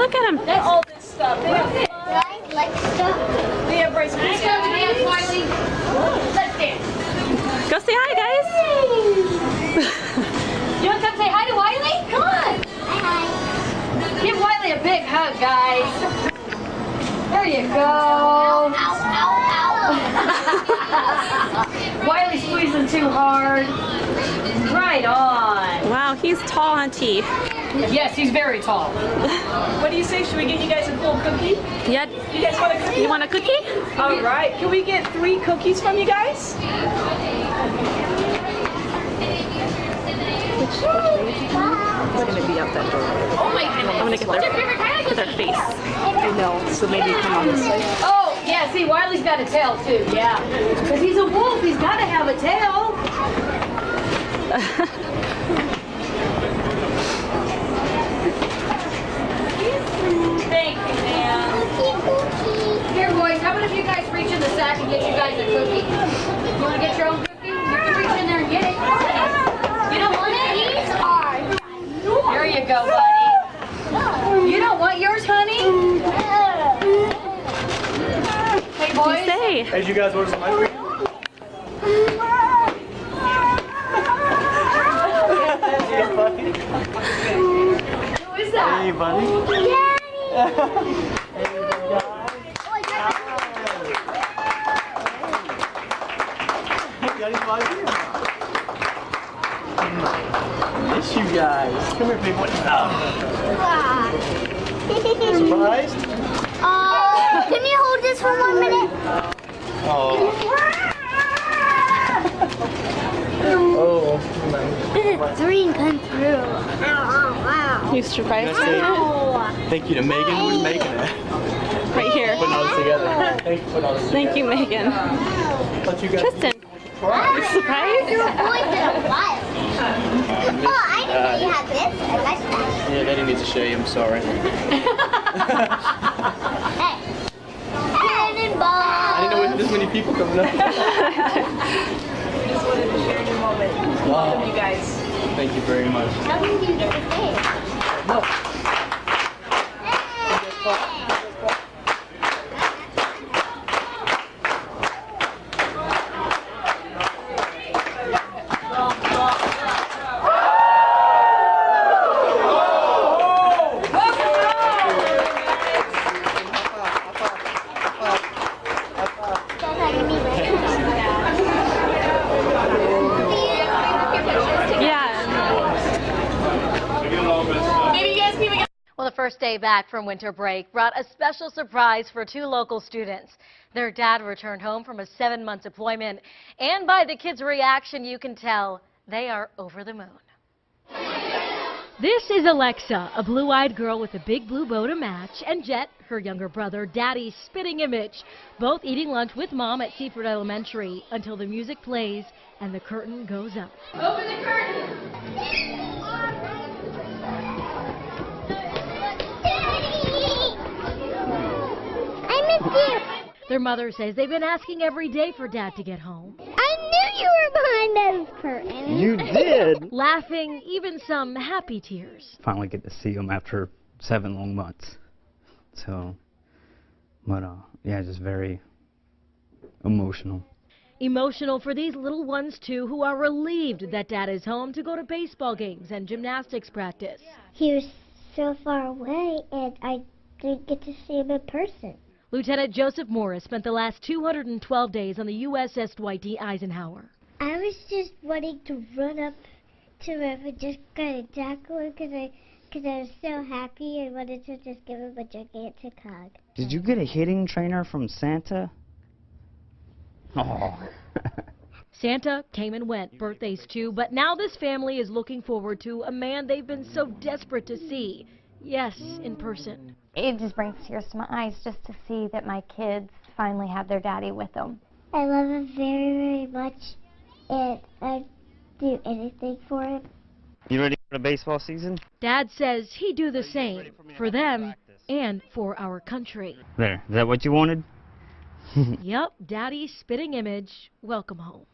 look at him. That's all this stuff. They have stuff. They have bracelets. Let's dance, Wiley. Let's dance. Go say hi, guys. You want to come say hi to Wiley? Come on. Hi. Give Wiley a big hug, guys. There you go. Ow, ow, ow. Wiley's squeezing too hard. Right on. Wow, he's tall, Auntie. Yes, he's very tall. What do you say? Should we get you guys a cool cookie? Yeah. You guys want a cookie? You want a cookie? All right. Can we get 3 cookies from you guys? It's gonna be out that door. Oh my goodness. I'm gonna get their face. I know. So maybe come on this side. Oh, yeah, see, Wiley's got a tail too, yeah. Because he's a wolf, he's got to have a tail. Thank you, ma'am. Here, boys, how about if you guys reach in the sack and get you guys a cookie? You want to get your own cookie? You can reach in there and get it. You don't want it? There you go, buddy. You don't want yours, honey? Hey, boys. Say. Hey, did you guys order some ice cream? Who is that? Hey, buddy. Miss you guys. Come here, big one. Surprised? Can you hold this for 1 minute? Oh. Oh. This is 3 come through. Wow. You surprised me? Thank you to Megan. Who's making it? Right here. Putting all this together. Thank you for putting all this together. Thank you, Megan. Let you guys. Tristan, you surprised? Your boys in a while. Oh, I didn't know you had this. I like that. Yeah, Daddy needs to show you. I'm sorry. Hey. Cannonball. I didn't know we had this many people coming up. We just wanted to share your moment. Welcome, you guys. Thank you very much. How did you get this? No. Well, the first day back from winter break brought a special surprise for 2 local students. Their dad returned home from a 7-month deployment, and by the kids' reaction, you can tell they are over the moon. This is Alexa, a blue-eyed girl with a big blue bow to match, and Jet, her younger brother, Daddy's spitting image, both eating lunch with Mom at Seaford Elementary until the music plays and the curtain goes up. Open the curtain. Their mother says they've been asking every day for Dad to get home. I knew you were behind those curtains. You did? Laughing, even some happy tears. Finally get to see him after 7 long months. So, but yeah, just very emotional. Emotional for these little ones, too, who are relieved that Dad is home to go to baseball games and gymnastics practice. He was so far away, and I didn't get to see him in person. Lieutenant Joseph Morris spent the last 212 days on the USS Dwight D. Eisenhower. I was just wanting to run up to him and just kind of tackle him because I was so happy and wanted to just give him a gigantic hug. Did you get a hitting trainer from Santa? Oh. Santa came and went, birthdays too, but now this family is looking forward to a man they've been so desperate to see. Yes, in person. It just brings tears to my eyes just to see that my kids finally have their daddy with them. I love him very, very much, and I'd do anything for him. You ready for the baseball season? Dad says he'd do the same for them and for our country. There, is that what you wanted? Yep, Daddy's spitting image. Welcome home.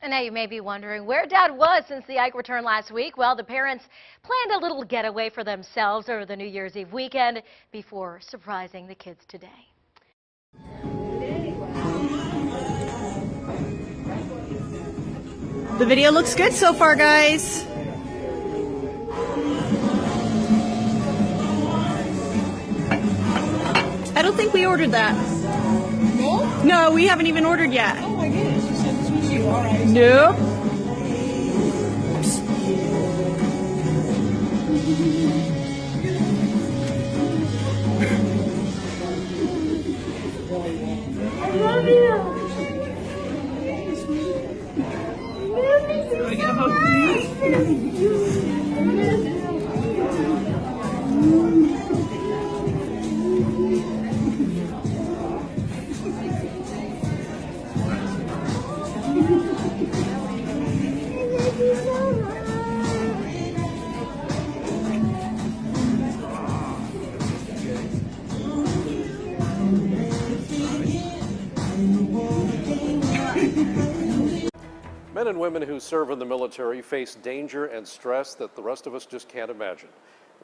And now you may be wondering where Dad was since the Ike return last week. Well, the parents planned a little getaway for themselves over the New Year's Eve weekend before surprising the kids today. The video looks good so far, guys. I don't think we ordered that. No, we haven't even ordered yet. Oh my goodness, you said sushi, all right. Nope. I love you. Men and women who serve in the military face danger and stress that the rest of us just can't imagine.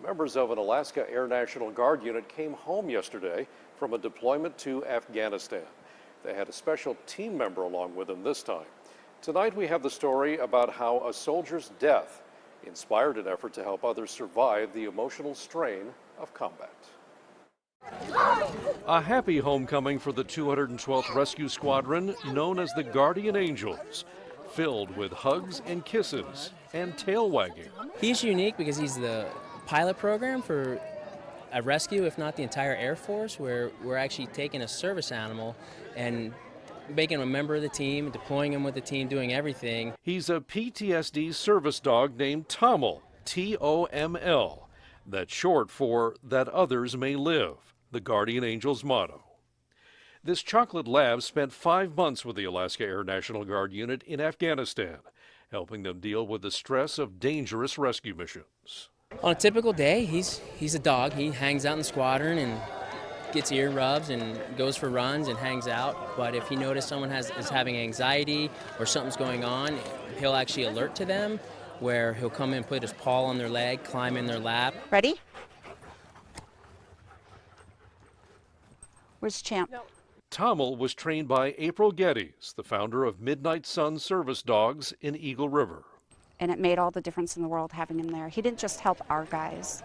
Members of an Alaska Air National Guard unit came home yesterday from a deployment to Afghanistan. They had a special team member along with them this time. Tonight we have the story about how a soldier's death inspired an effort to help others survive the emotional strain of combat. A happy homecoming for the 212th Rescue Squadron, known as the Guardian Angels, filled with hugs and kisses and tail wagging. He's unique because he's the pilot program for a rescue, if not the entire Air Force, where we're actually taking a service animal and making him a member of the team, deploying him with the team, doing everything. He's a PTSD service dog named Tommel, T-O-M-L. That's short for That Others May Live, the Guardian Angels motto. This chocolate lab spent 5 months with the Alaska Air National Guard unit in Afghanistan, helping them deal with the stress of dangerous rescue missions. On a typical day, he's a dog. He hangs out in the squadron and gets ear rubs and goes for runs and hangs out. But if he notices someone is having anxiety or something's going on, he'll actually alert to them, where he'll come in, put his paw on their leg, climb in their lap. Ready? Where's Champ? No. Tommel was trained by April Geddes, the founder of Midnight Sun Service Dogs in Eagle River. And it made all the difference in the world having him there. He didn't just help our guys.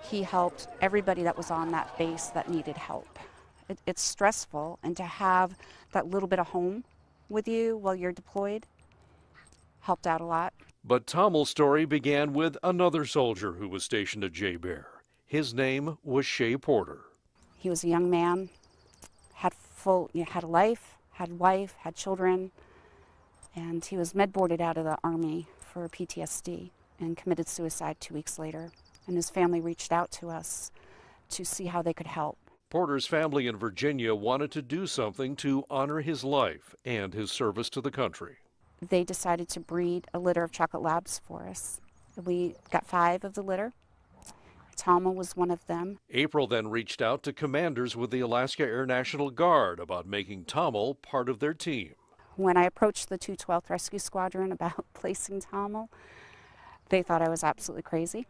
He helped everybody that was on that base that needed help. It's stressful, and to have that little bit of home with you while you're deployed helped out a lot. But Tommel's story began with another soldier who was stationed at J-Bear. His name was Shea Porter. He was a young man, had a life, had wife, had children, and he was med-boarded out of the Army for PTSD and committed suicide 2 weeks later. And his family reached out to us to see how they could help. Porter's family in Virginia wanted to do something to honor his life and his service to the country. They decided to breed a litter of chocolate labs for us. We got 5 of the litter. Tommel was one of them. April then reached out to commanders with the Alaska Air National Guard about making Tommel part of their team. When I approached the 212th Rescue Squadron about placing Tommel, they thought I was absolutely crazy.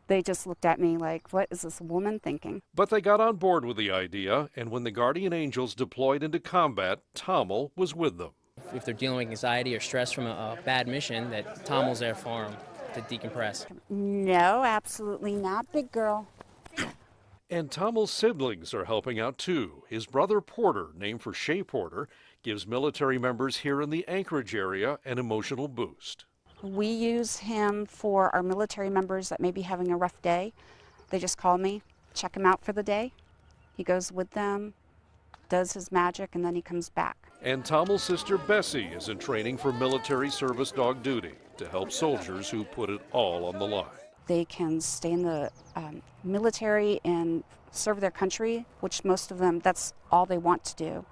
They just looked at me like, what is this woman thinking? But they got on board with the idea, and when the Guardian Angels deployed into combat, Tommel was with them. If they're dealing with anxiety or stress from a bad mission, that Tommel's there for them to decompress. No, absolutely not, big girl. And Tommel's siblings are helping out too. His brother Porter, named for Shea Porter, gives military members here in the Anchorage area an emotional boost. We use him for our military members that may be having a rough day. They just call me, check him out for the day. He goes with them, does his magic, and then he comes back. And Tommel's sister Bessie is in training for military service dog duty to help soldiers who put it all on the line. They can stay in the military and serve their country, which most of them, that's all they want to do.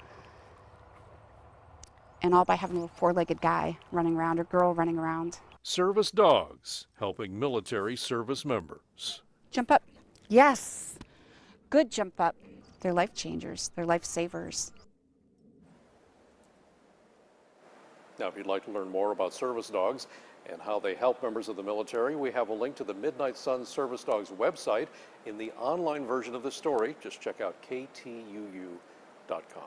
And all by having a 4-legged guy running around or girl running around. Service dogs helping military service members. Jump up. Yes. Good jump up. They're life changers. They're life savers. Now, if you'd like to learn more about service dogs and how they help members of the military, we have a link to the Midnight Sun Service Dogs website in the online version of the story. Just check out KTUU.com.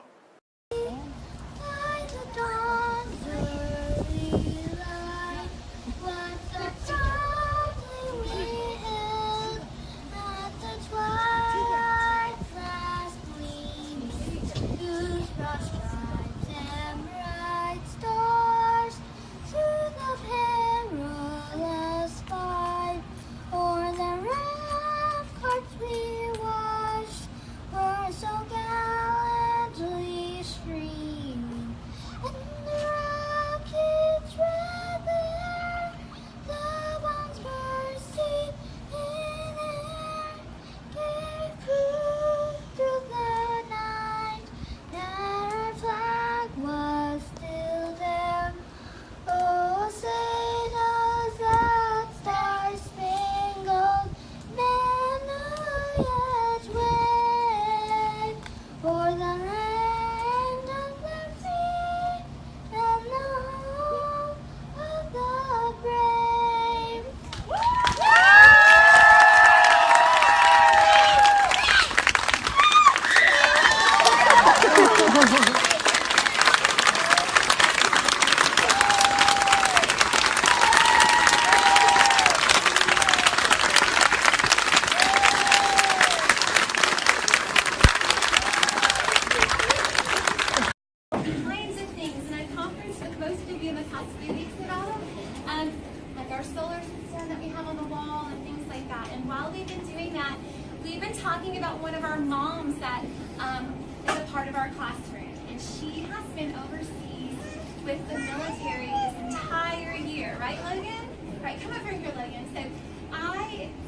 Like our solar system that we have on the wall and things like that. And while we've been doing that, we've been talking about one of our moms that is a part of our classroom. And she has been overseas with the military this entire year. Right, Logan? Right, come over here, Logan.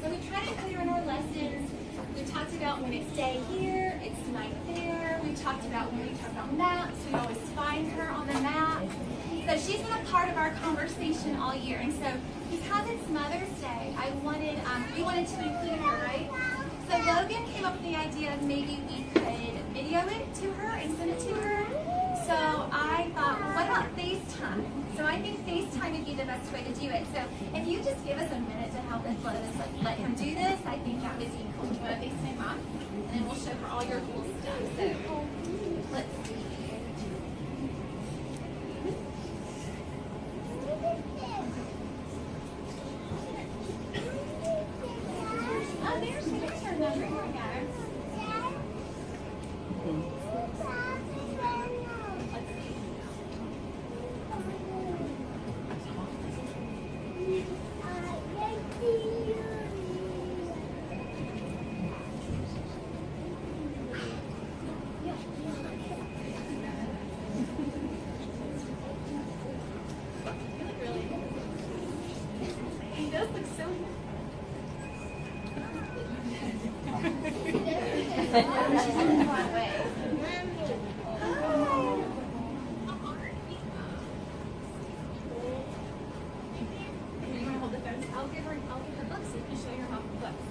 So we try to include her in our lessons. We talked about when it's day here, it's night there. We talked about when we talk about maps, we always find her on the map. So she's been a part of our conversation all year. And so because it's Mother's Day, we wanted to include her, right? So Logan came up with the idea of maybe we could video it to her and send it to her. So I thought, well, what about FaceTime? So I think FaceTime would be the best way to do it. So if you just give us a minute to help us let him do this, I think that would be cool. Do you want to FaceTime Mom? And then we'll show her all your cool stuff. So let's see. Oh, there's her number. Here we go. He does look so she's in the front way. You want to hold the phone? I'll give her books so you can show your mom the books.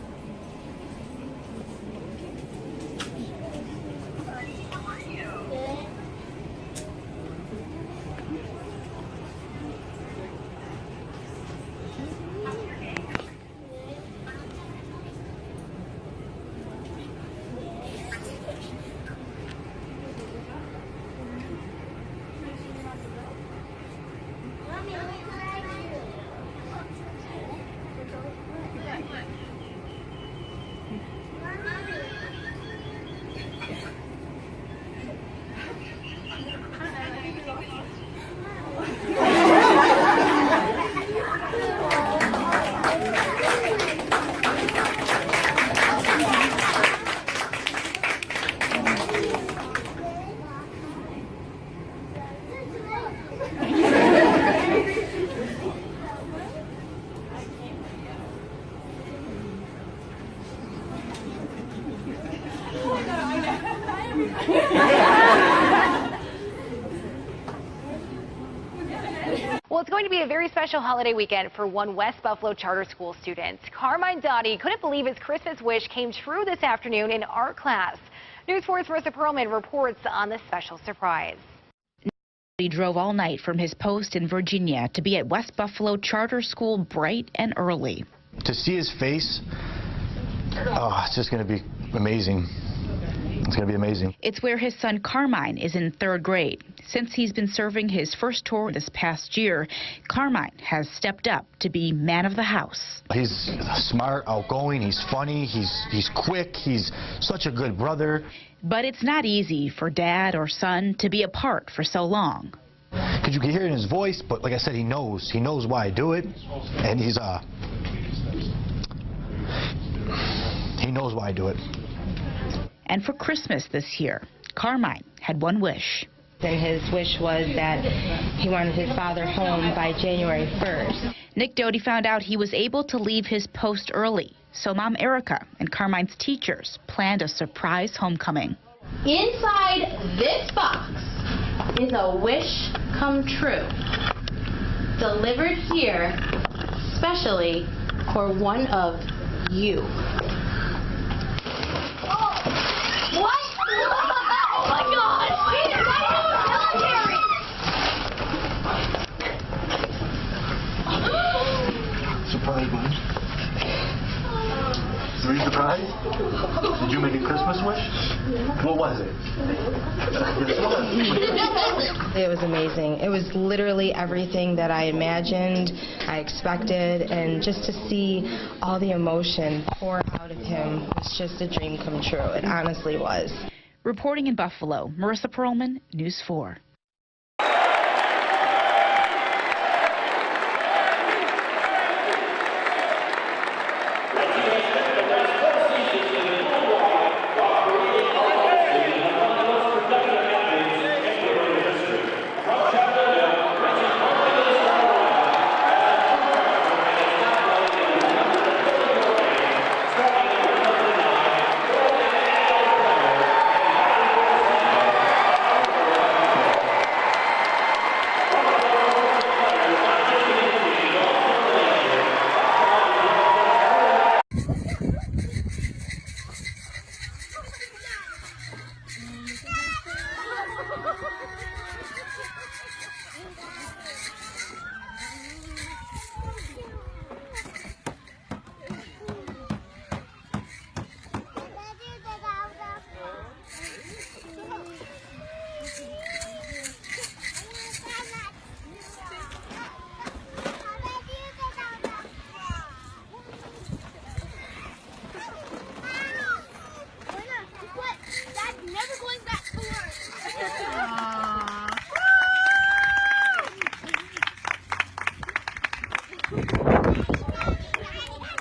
Well, it's going to be a very special holiday weekend for one West Buffalo charter school student. Carmine Dottie couldn't believe his Christmas wish came true this afternoon in art class. News 4's Marissa Perlman reports on this special surprise. He drove all night from his post in Virginia to be at West Buffalo Charter School bright and early. To see his face, oh, it's just going to be amazing. It's going to be amazing. It's where his son Carmine is in 3rd grade. Since he's been serving his first tour this past year, Carmine has stepped up to be man of the house. He's smart, outgoing, he's funny, he's quick, he's such a good brother. But it's not easy for dad or son to be apart for so long. Because you can hear it in his voice, but like I said, he knows why I do it, and he knows why I do it. And for Christmas this year, Carmine had one wish. And his wish was that he wanted his father home by January 1st. Nick Doty found out he was able to leave his post early, so Mom Erica and Carmine's teachers planned a surprise homecoming. Inside this box is a wish come true, delivered here specially for one of you. What? Oh my God! Peter, why Surprise, bud. Were you surprised? Did you make a Christmas wish? What was it? It was amazing. It was literally everything that I imagined, I expected, and just to see all the emotion pour out of him was just a dream come true. It honestly was. Reporting in Buffalo, Marissa Perlman, News 4.